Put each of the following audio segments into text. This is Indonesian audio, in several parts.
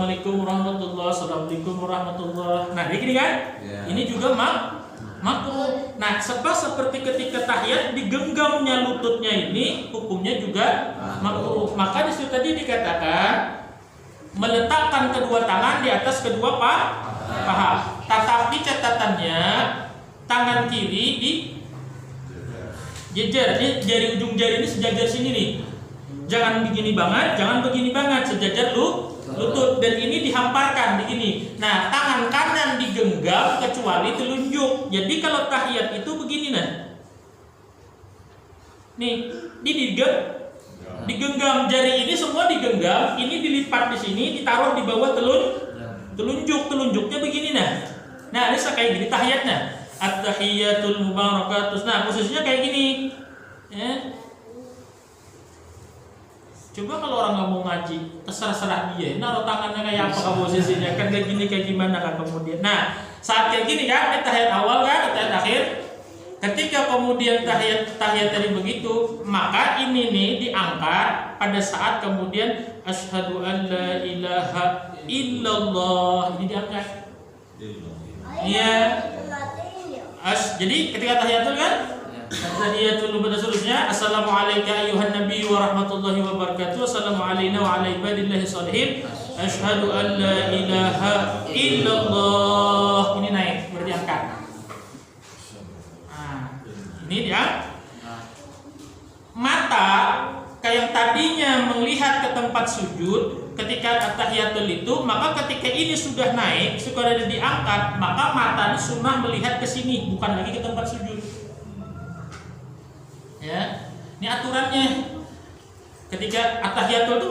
Assalamualaikum warahmatullahi, Assalamualaikum warahmatullahi. Nah, ini kan? Yeah. Ini juga makruh. Nah, seperti ketika tahiyat digenggamnya lututnya ini hukumnya juga makruh. Maka di situ tadi dikatakan meletakkan kedua tangan di atas kedua paha. Tetapi catatannya tangan kiri di jejer. Ini jari ujung jari ini sejajar sini nih. Jangan begini banget, jangan begini banget, sejajar lutut. Dan ini dihamparkan begini. Nah, tangan kanan digenggam kecuali telunjuk. Jadi kalau tahiyat itu begini nah. Nih, ini digenggam, jari ini semua digenggam, ini dilipat di sini, ditaruh di bawah telunjuknya begini nah. Nah, ini kayak gini tahiyatnya. At-tahiyatul mubarakatus. Nah, posisinya kayak gini. Ya. Coba kalau orang nggak mau ngaji, terserah dia. Naruh tangannya kayak apa posisinya, kan kayak gini kayak gimana kan kemudian. Nah, saat kayak gini kan, tahiyat awal kan, tahiyat akhir. Ketika kemudian tahiyat tadi begitu, maka ini nih diangkat pada saat kemudian asyhadu an la ilaha illallah, ini diangkat. Iya. Jadi ketika tahiyatul kan, tahiyatul pada seterusnya, assalamu alayka ayyuhan nabiy wa rahmatullahi wa barakatuh, assalamu alayna wa ala ibadillahi sholihin, asyhadu an la ilaha illallah. Ini naik, berarti angkat. Nah, ini dia. Mata kayak tadinya melihat ke tempat sujud ketika tahiyatul itu, maka ketika ini sudah naik, sudah ada diangkat, maka mata ini sunnah melihat ke sini, bukan lagi ke tempat sujud. Ya, ini aturannya. Ketika at-tahiyatul itu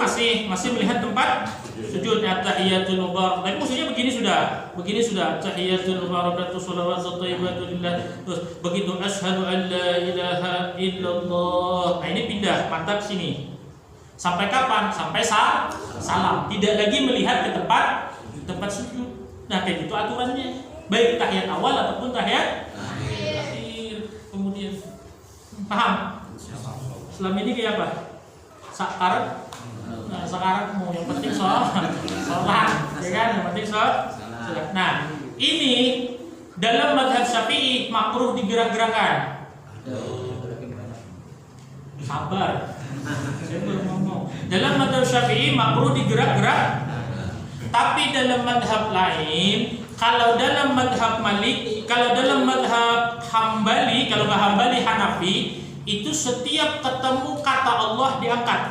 masih melihat tempat sujud, at-tahiyatul mubarak. Tapi maksudnya begini sudah. At-tahiyatul mubarakatuh shalawatu thayyibatu lillah. Terus begitu asyhadu an la ilaha illallah. Nah, ini pindah mata ke sini. Sampai kapan? Sampai salam. Tidak lagi melihat ke tempat sujud. Nah, kayak gitu aturannya. Baik tahiyat awal ataupun tahiyat akhir. Kemudian paham? Selama ini kayak apa? Sakarat. Nah, sakarat mau yang penting sholat, ya kan? Yang penting sholat. Nah, ini dalam mazhab Syafi'i makruh digerak-gerakan. Sabar. Saya belum ngomong. Dalam mazhab Syafi'i makruh digerak-gerak. Tapi dalam mazhab lain, kalau dalam mazhab Maliki, kalau dalam mazhab Hambali, kalau nggak Hambali Hanafi, itu setiap ketemu kata Allah diangkat.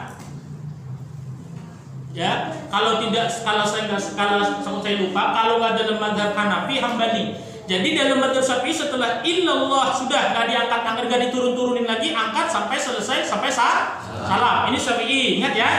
Ya, kalau saya lupa, kalau nggak dalam mazhab Hanafi Hambali. Jadi dalam mazhab Syafi'i setelah illallah sudah nggak diangkat, nggak diturun-turunin lagi, angkat sampai selesai, sampai salam. Ini Syafi'i, ingat ya.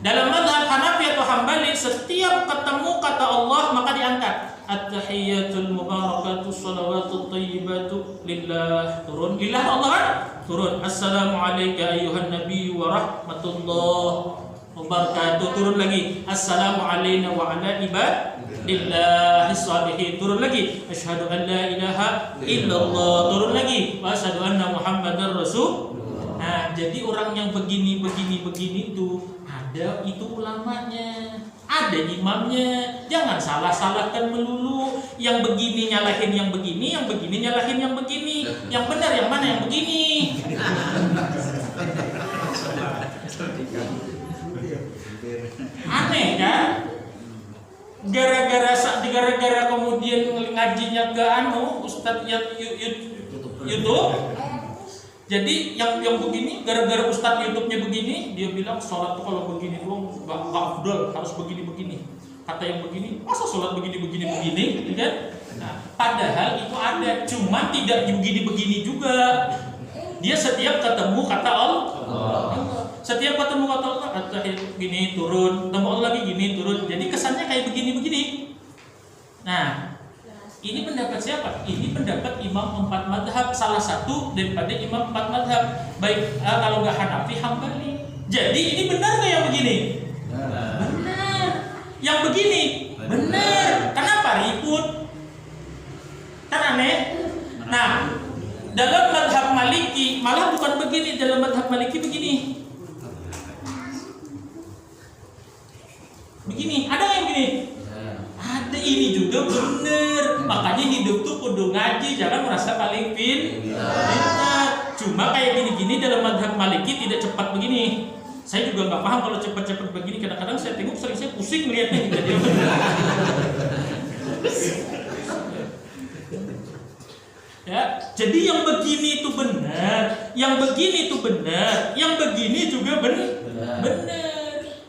Dalam mazhab Hanafi atau Hambali, setiap ketemu kata Allah maka diangkat. At-tahiyatul mubarakatuh shalawatu thayyibatu lillah. Turun, lillah Allah kan? Turun. Assalamu alayka ayyuhan nabiy wa rahmatullahi wa barakatuh. Turun lagi. Assalamu alayna wa ala ibadillahi sholihin. Turun lagi. Asyhadu an la ilaha illallah. Turun lagi. Wa asyhadu anna Muhammadar rasul. Nah, jadi orang yang begini tuh ada itu ulamanya, ada imamnya. Jangan salah-salahkan melulu. Yang begini nyalahin yang begini, yang begini nyalahin yang begini. Yang benar yang mana? Yang begini. Aneh kan? Gara-gara kemudian ngajinya ke Ustadz YouTube. Jadi yang begini, gara-gara Ustadz YouTube-nya begini, dia bilang sholat tuh kalau begini doang nggak afdol, harus begini-begini. Kata yang begini, masa sholat begini, ya kan? Nah, padahal itu ada, cuma tidak begini juga. Dia setiap ketemu kata Allah, setiap ketemu kata Allah, gini turun, ketemu Allah lagi gini turun. Jadi kesannya kayak begini. Nah, ini pendapat siapa? Ini pendapat imam 4 madhab, salah satu daripada imam 4 madhab. Baik kalau nggak Hanafi, Hambali. Jadi ini benar nggak yang begini? Benar. Yang begini benar. Kenapa ribut? Kan aneh. Nah, dalam madhab Maliki malah bukan begini. Dalam madhab Maliki begini. Ada yang ini? Ada ini juga bener. Makanya hidup tuh kudu ngaji, jangan merasa paling pintar. Cuma kayak gini-gini dalam mazhab Maliki tidak cepat begini. Saya juga nggak paham kalau cepat-cepat begini. Kadang-kadang saya tengok sering saya pusing melihatnya. Ya, jadi yang begini itu benar, yang begini itu benar, yang begini juga benar.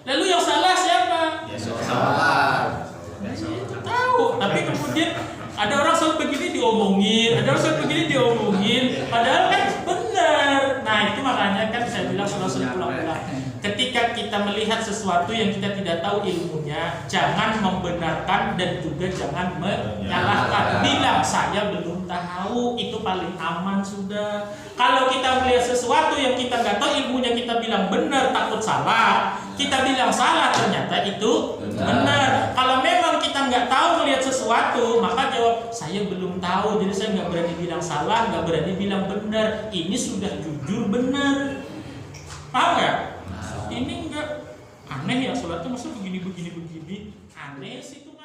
Lalu yang salah siapa? Ya salah. Itu tahu, tapi kemudian ada orang selalu begini diomongin, ada orang selalu begini diomongin, padahal kan benar. Nah itu makanya kan saya bilang selalu pulang-pulang. Ketika kita melihat sesuatu yang kita tidak tahu ilmunya, jangan membenarkan dan juga jangan menyalahkan. Bilang saya belum tahu, itu paling aman sudah. Kalau kita melihat sesuatu yang kita nggak tahu ilmunya, kita bilang benar takut salah, kita bilang salah ternyata itu benar. Kalau memang kita nggak tahu melihat sesuatu, maka jawab saya belum tahu, jadi saya nggak berani bilang salah, nggak berani bilang benar. Ini sudah jujur benar. Paham nggak? Ini enggak aneh ya sholat tuh masa begini aneh sih tuh.